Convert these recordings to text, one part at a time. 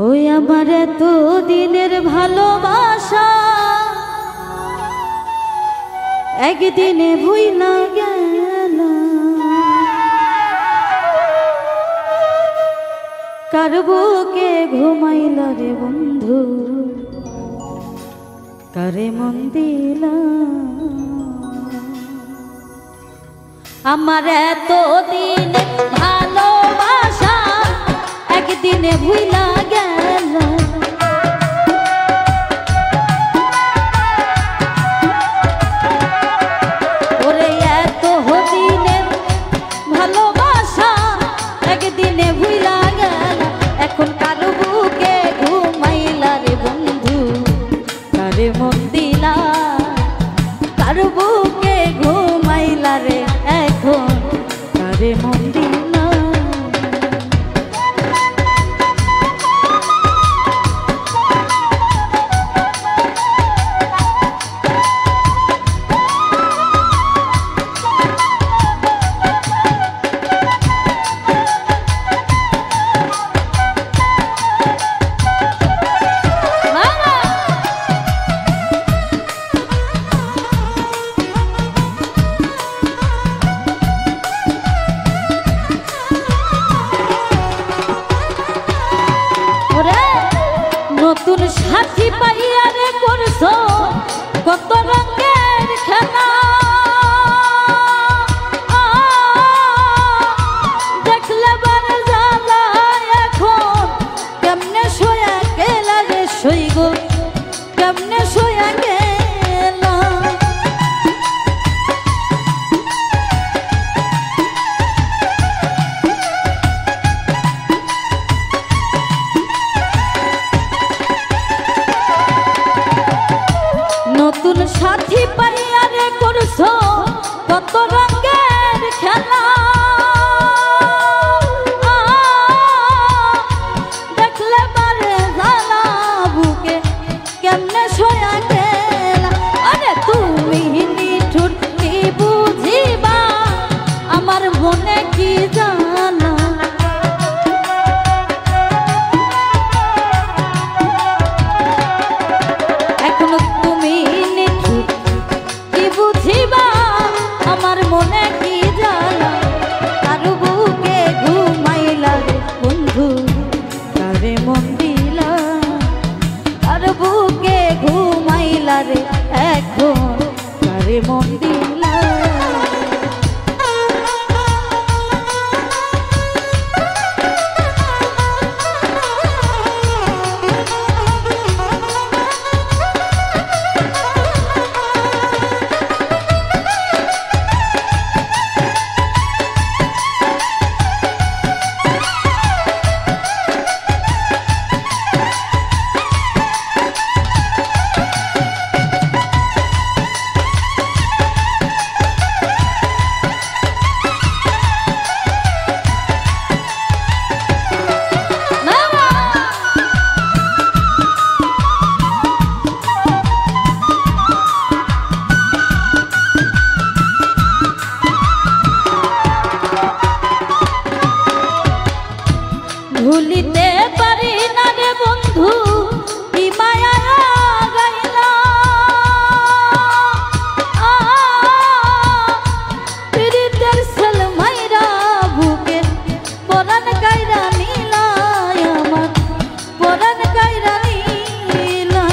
ওই আমার এত দিনের ভালোবাসা একদিনে ভুইলা গেল, কার বুকে ঘুমাইলা রে বন্ধু, কারে মন দিলা। আমার এত দিনের ভালোবাসা একদিনে ভুইলা গেল, ওরে এত দিনের ভালোবাসা একদিনে ভুইলা গেল। এখন কার বুকে ঘুমাইলা রে বন্ধু, কারে মন দিলা, কার বুকে ঘুমাইলা রে এখন, কারে মন দিলা। নতুন সাথী পাইয়া রে করছো কত রঙের খেলা, দেখলে বারে জ্বালা এখন কেমনে শোয়া গেলা রে সইগ, কেমনে শোয়া গেলা। নতুন সাথী পাইয়া রে করছো কত রঙের খেলা, দেখলে বারে জ্বালা বুকে কেমনে শোয়া গেলা। আরে তুমি নিঠুর কি বুঝিবা আমার মনে কি জানা, এখনো তুমি নিঠুর কি বুঝিবা আমার মনে কি জানা। কার বুকে ঘুমাইলা রে বন্ধু, কারে মন দিলা, কার বুকে ঘুমাইলা রে এখন, কারে মন দিলা। ভুলিতে পারি না রে বন্ধু কি মায়া গাইলা, পীড়িতের সেল মাইরা বুকে পরাণ কাইরা নিলা, আমার পরাণ কাইরা নিলা।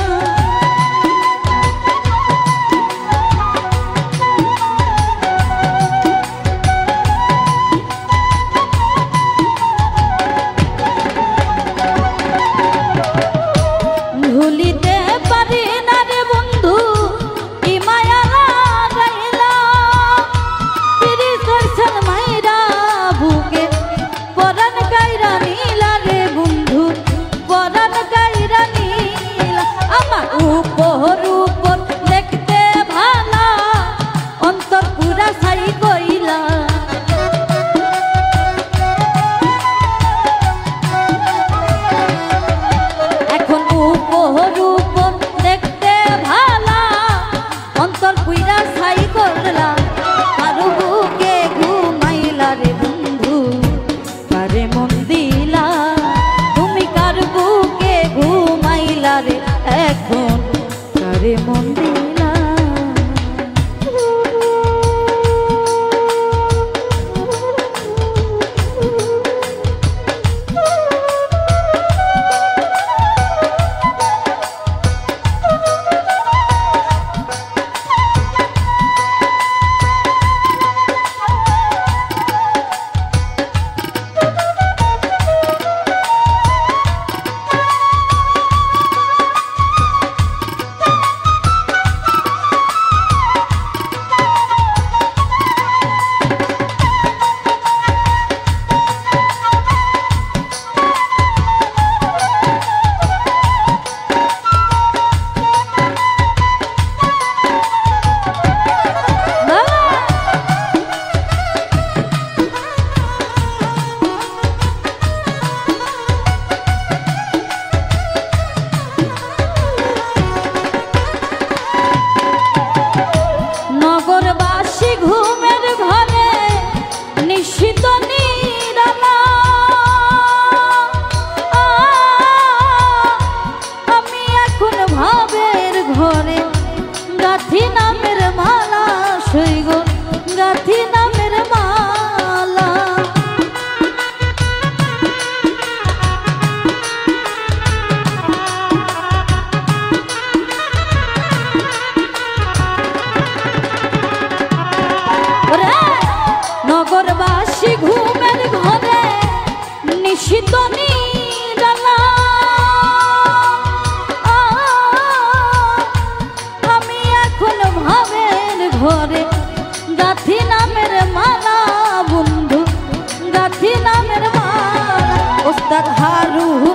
রুহু